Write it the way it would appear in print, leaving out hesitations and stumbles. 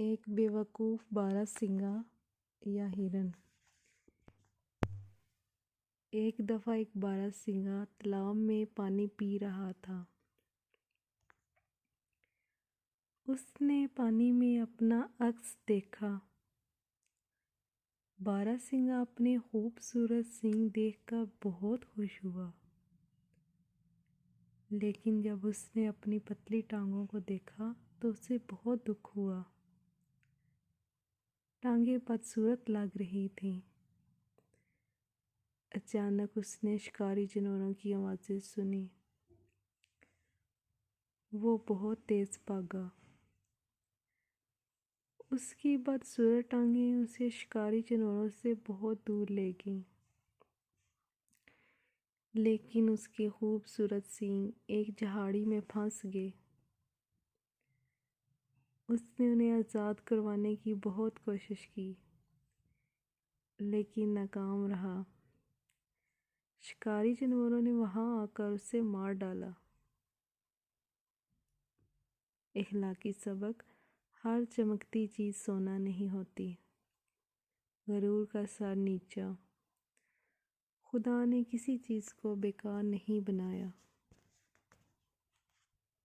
ایک بیوقوف باراسنگا یا ہرن۔ ایک دفعہ ایک باراسنگا تالاب میں پانی پی رہا تھا۔ اس نے پانی میں اپنا عکس دیکھا۔ باراسنگا اپنے خوبصورت سینگ دیکھ کر بہت خوش ہوا، لیکن جب اس نے اپنی پتلی ٹانگوں کو دیکھا تو اسے بہت دکھ ہوا۔ ٹانگیں بدصورت لگ رہی تھیں۔ اچانک اس نے شکاری جانوروں کی آوازیں سنی۔ وہ بہت تیز بھاگا۔ اس کی بدصورت ٹانگیں اسے شکاری جانوروں سے بہت دور لے گئیں، لیکن اس کے خوبصورت سینگ ایک جھاڑی میں پھنس گئے۔ اس نے انہیں آزاد کروانے کی بہت کوشش کی، لیکن ناکام رہا۔ شکاری جانوروں نے وہاں آ کر اسے مار ڈالا۔ اخلاقی سبق: ہر چمکتی چیز سونا نہیں ہوتی۔ غرور کا سر نیچا۔ خدا نے کسی چیز کو بیکار نہیں بنایا۔